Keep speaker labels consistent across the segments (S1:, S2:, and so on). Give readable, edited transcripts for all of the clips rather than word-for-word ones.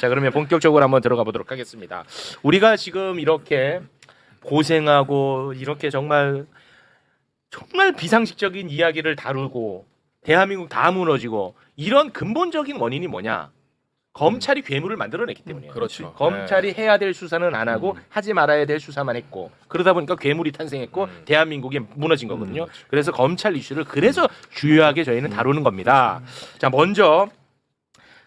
S1: 자, 그러면 본격적으로 한번 들어가 보도록 하겠습니다. 우리가 지금 이렇게 고생하고 이렇게 정말 비상식적인 이야기를 다루고 대한민국 다 무너지고 이런 근본적인 원인이 뭐냐? 검찰이 괴물을 만들어냈기 때문이에요.
S2: 그렇죠.
S1: 검찰이 해야 될 수사는 안 하고 하지 말아야 될 수사만 했고 그러다 보니까 괴물이 탄생했고 대한민국이 무너진 거거든요. 그래서 검찰 이슈를 그래서 주요하게 저희는 다루는 겁니다. 자, 먼저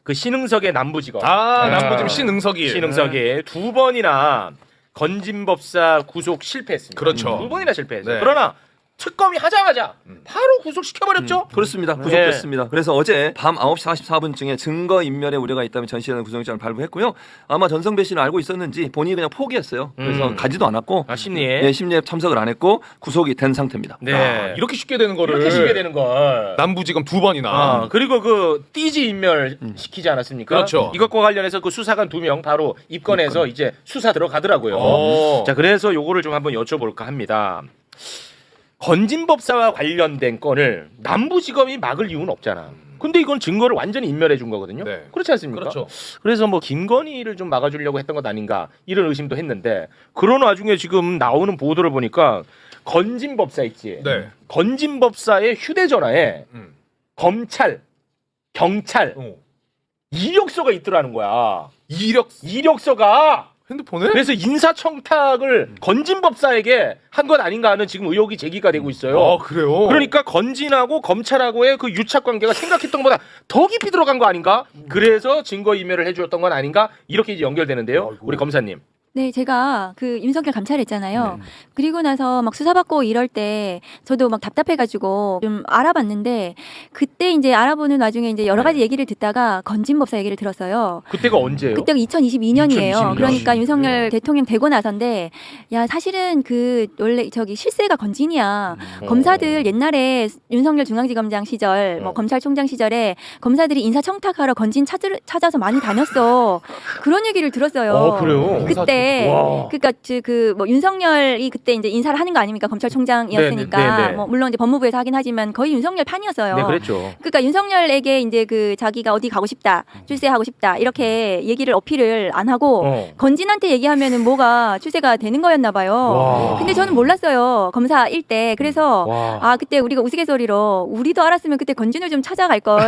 S1: 그 신응석의 남부지검.
S2: 남부지검 신응석이.
S1: 신응석이 두 번이나 건진법사 구속 실패했습니다.
S2: 그렇죠.
S1: 두 번이나 실패했어요.
S2: 네.
S1: 그러나 특검이 하자마자 바로 구속시켜버렸죠.
S3: 그렇습니다. 구속됐습니다. 그래서 어제 밤 9시 44분쯤에 증거인멸의 우려가 있다면 전시하는 구속영장을 발부했고요. 아마 전성배 씨는 알고 있었는지 본인이 그냥 포기했어요. 그래서 가지도 않았고
S1: 심리에.
S3: 네, 심리에 참석을 안 했고 구속이 된 상태입니다.
S1: 네.
S2: 이렇게 쉽게 되는 거를
S1: 이렇게 쉽게 되는 걸.
S2: 남부지검 두 번이나.
S1: 그리고 그 띠지 인멸 시키지 않았습니까?
S2: 그렇죠.
S1: 이것과 관련해서 그 수사관 2명 바로 입건해서 이제 수사 들어가더라고요.
S2: 오.
S1: 자, 그래서 요거를 좀 한번 여쭤볼까 합니다. 건진법사와 관련된 건을 남부지검이 막을 이유는 없잖아. 근데 이건 증거를 완전히 인멸해 준 거거든요.
S2: 네.
S1: 그렇지 않습니까?
S2: 그렇죠.
S1: 그래서 뭐 김건희를 좀 막아주려고 했던 것 아닌가 이런 의심도 했는데 그런 와중에 지금 나오는 보도를 보니까 건진법사 있지.
S2: 네.
S1: 건진법사의 휴대전화에 검찰, 경찰 이력서가 있더라는 거야. 이력서가.
S2: 핸드폰에?
S1: 그래서 인사청탁을 건진법사에게 한 것 아닌가 하는 지금 의혹이 제기가 되고 있어요.
S2: 그래요?
S1: 그러니까 건진하고 검찰하고의 그 유착 관계가 생각했던 것보다 더 깊이 들어간 거 아닌가? 그래서 증거인멸을 해주었던 건 아닌가? 이렇게 이제 연결되는데요. 우리 검사님.
S4: 네, 제가 그 윤석열 감찰했잖아요. 그리고 나서 막 수사받고 이럴 때 저도 막 답답해가지고 좀 알아봤는데 그때 이제 알아보는 와중에 이제 여러 가지 얘기를 듣다가 건진법사 얘기를 들었어요.
S1: 그때가 언제예요?
S4: 그때가 2022년이에요.
S1: 2022년.
S4: 그러니까 윤석열 대통령 되고 나서인데 야 사실은 그 원래 저기 실세가 건진이야. 검사들 옛날에 윤석열 중앙지검장 시절 뭐 검찰총장 시절에 검사들이 인사청탁하러 건진 찾아서 많이 다녔어. 그런 얘기를 들었어요.
S1: 그래요?
S4: 그때
S1: 와.
S4: 그러니까 그 뭐 윤석열이 그때 이제 인사를 하는 거 아닙니까? 검찰총장이었으니까
S1: 네, 네.
S4: 뭐 물론 이제 법무부에서 하긴 하지만 거의 윤석열 판이었어요.
S1: 네, 그랬죠.
S4: 그러니까 윤석열에게 이제 그 자기가 어디 가고 싶다, 출세하고 싶다 이렇게 얘기를 어필을 안 하고 건진한테 얘기하면은 뭐가 출세가 되는 거였나 봐요.
S1: 와.
S4: 근데 저는 몰랐어요. 검사일 때. 그래서
S1: 와.
S4: 아 그때 우리가 우스갯소리로 우리도 알았으면 그때 건진을 좀 찾아갈 걸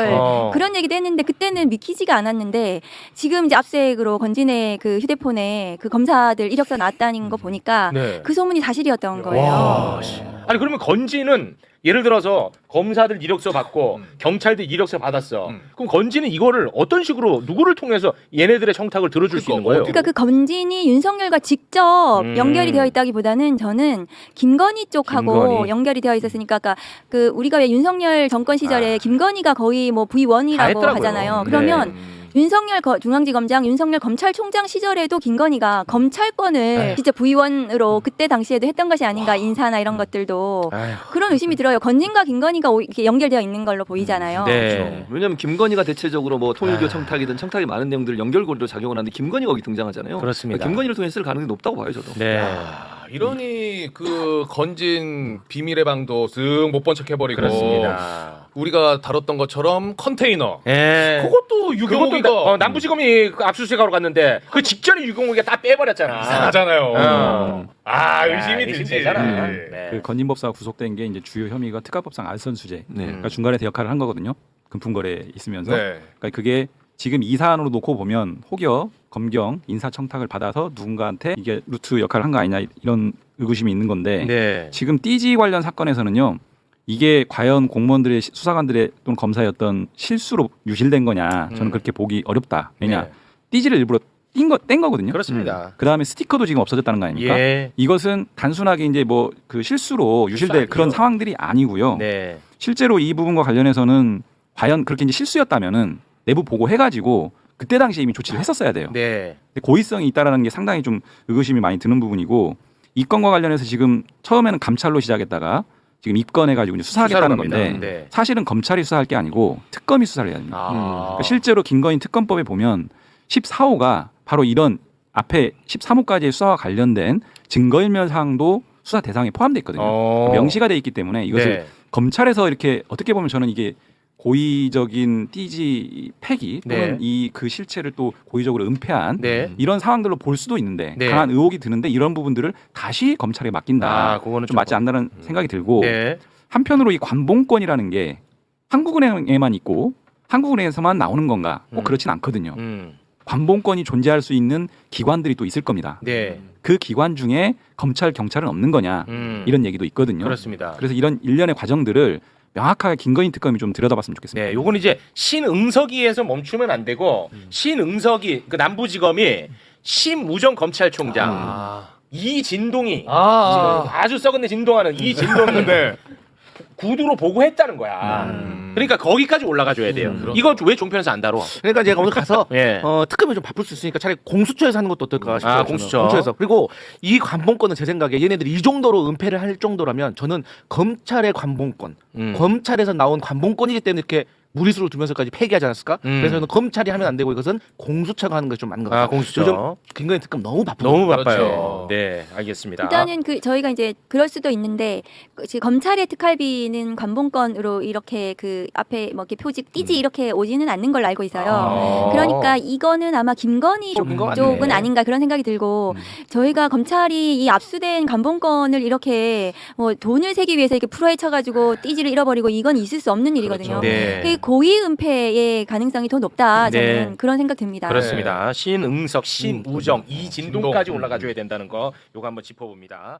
S4: 그런 얘기도 했는데 그때는 믿기지가 않았는데 지금 이제 압수수색으로 건진의 그 휴대폰에 그 검사들 이력서 나왔다는 거 보니까
S1: 네.
S4: 그 소문이 사실이었던 거예요.
S1: 와. 아니 그러면 건진은 예를 들어서 검사들 이력서 받고 경찰들 이력서 받았어. 그럼 건진은 이거를 어떤 식으로 누구를 통해서 얘네들의 청탁을 들어줄 수 있는 거예요?
S4: 그러니까 그 건진이 윤석열과 직접 연결이 되어 있다기보다는 저는 김건희 쪽하고
S1: 김건희.
S4: 연결이 되어 있었으니까 그러니까 그 우리가 왜 윤석열 정권 시절에 김건희가 거의 뭐
S1: 다
S4: V1이라고
S1: 했더라고요.
S4: 하잖아요.
S1: 네.
S4: 그러면 윤석열 중앙지검장, 윤석열 검찰총장 시절에도 김건희가 검찰권을 진짜 V1으로 그때 당시에도 했던 것이 아닌가 인사나 이런 것들도 그런 의심이 들어요. 건진과 김건희가 이렇게 연결되어 있는 걸로 보이잖아요.
S1: 네.
S3: 그렇죠. 왜냐하면 김건희가 대체적으로 뭐 통일교 청탁이든 청탁이 많은 내용들을 연결고리로 작용을 하는데 김건희가 거기 등장하잖아요.
S1: 그렇습니다.
S3: 그러니까 김건희를 통해 쓸 가능성이 높다고 봐요, 저도.
S1: 네.
S2: 이러니 그 건진 비밀의 방도 쓱 못 본 척 해버리고
S1: 그렇습니다.
S2: 우리가 다뤘던 것처럼 컨테이너
S1: 예.
S2: 그것도 유경옥이가
S1: 남부지검이 그 압수수색하러 갔는데 그 직전에 유경옥이가 다 빼버렸잖아.
S2: 이상하잖아요. 의심이 들지.
S1: 의심되잖아.
S2: 네.
S1: 네.
S5: 그 건진법사가 구속된 게 이제 주요 혐의가 특가법상 알선수재.
S3: 네.
S5: 그러니까 중간에 역할을 한 거거든요. 금품거래 있으면서.
S2: 네.
S5: 그러니까 그게 지금 이 사안으로 놓고 보면 혹여 검경 인사청탁을 받아서 누군가한테 이게 루트 역할을 한 거 아니냐 이런 의구심이 있는 건데
S1: 네.
S5: 지금 띠지 관련 사건에서는요. 이게 과연 공무원들의 수사관들의 또는 검사의 어떤 실수로 유실된 거냐 저는 그렇게 보기 어렵다. 왜냐
S1: 네.
S5: 띠지를 일부러 뗀 거거든요.
S1: 그렇습니다.
S5: 그 다음에 스티커도 지금 없어졌다는 거 아닙니까?
S1: 예.
S5: 이것은 단순하게 이제 뭐 그 실수로 유실될
S1: 아니죠.
S5: 그런 상황들이 아니고요.
S1: 네.
S5: 실제로 이 부분과 관련해서는 과연 그렇게 이제 실수였다면은 내부 보고해가지고 그때 당시에 이미 조치를 했었어야 돼요.
S1: 네.
S5: 근데 고의성이 있다라는 게 상당히 좀 의구심이 많이 드는 부분이고 이 건과 관련해서 지금 처음에는 감찰로 시작했다가 지금 입건해가지고 이제 수사하겠다는
S1: 수사로
S5: 건데
S1: 갑니다. 네.
S5: 사실은 검찰이 수사할 게 아니고 특검이 수사를 해야 됩니다. 그러니까 실제로 김건희 특검법에 보면 14호가 바로 이런 앞에 13호까지의 수사와 관련된 증거인멸 사항도 수사 대상에 포함되어 있거든요. 명시가 돼 있기 때문에 이것을
S1: 네.
S5: 검찰에서 이렇게 어떻게 보면 저는 이게 고의적인 띠지 폐기 또는
S1: 네.
S5: 이 그 실체를 또 고의적으로 은폐한
S1: 네.
S5: 이런 상황들로 볼 수도 있는데
S1: 네.
S5: 강한 의혹이 드는데 이런 부분들을 다시 검찰에 맡긴다.
S1: 아, 그거는
S5: 좀 맞지 않나라는 생각이 들고
S1: 네.
S5: 한편으로 이 관봉권이라는 게 한국은행에만 있고 한국은행에서만 나오는 건가? 꼭 그렇진 않거든요. 관봉권이 존재할 수 있는 기관들이 또 있을 겁니다.
S1: 네.
S5: 그 기관 중에 검찰, 경찰은 없는 거냐? 이런 얘기도 있거든요.
S1: 그렇습니다.
S5: 그래서 이런 일련의 과정들을 명확하게 김건희 특검이 좀 들여다봤으면 좋겠습니다.
S1: 네, 요건 이제 신응석이에서 멈추면 안 되고 신응석이 그 남부지검이 심우정 검찰총장 이진동이 지금 아주 썩은내 진동하는 이진동이
S2: 네.
S1: 구두로 보고했다는 거야. 그러니까 거기까지 올라가 줘야 돼요. 이거 왜 종편에서 안 다뤄?
S6: 그러니까 제가 오늘 가서
S1: 예.
S6: 특검이 좀 바쁠 수 있으니까 차라리 공수처에서 하는 것도 어떨까 싶어요.
S1: 아,
S6: 저는.
S1: 공수처.
S6: 공수처에서. 그리고 이 관봉권은 제 생각에 얘네들이 이 정도로 은폐를 할 정도라면 저는 검찰의 관봉권, 검찰에서 나온 관봉권이기 때문에 이렇게 무리수를 두면서까지 폐기하지 않았을까? 그래서 저는 검찰이 하면 안 되고 이것은 공수처가 하는 것이 좀 맞는 것 같아요.
S1: 아, 공수처.
S6: 요즘 김건희 특검 너무 바쁘고
S1: 너무 바빠요.
S2: 그렇죠.
S1: 네, 알겠습니다.
S4: 일단은 그 저희가 이제 그럴 수도 있는데 지금 검찰의 특활비는 관봉권으로 이렇게 그 앞에 뭐 이렇게 표지 띠지 이렇게 오지는 않는 걸로 알고 있어요. 그러니까 이거는 아마 김건희
S6: 쪽인 것
S4: 쪽은
S6: 같네.
S4: 아닌가 그런 생각이 들고 저희가 검찰이 이 압수된 관봉권을 이렇게 뭐 돈을 세기 위해서 이렇게 풀어헤쳐가지고 띠지를 잃어버리고 이건 있을 수 없는 일이거든요.
S1: 네.
S4: 그 고의 은폐의 가능성이 더 높다. 저는
S1: 네.
S4: 그런 생각 듭니다.
S1: 그렇습니다. 신응석, 신우정, 이진동까지 올라가 줘야 된다는 거 요거 한번 짚어봅니다.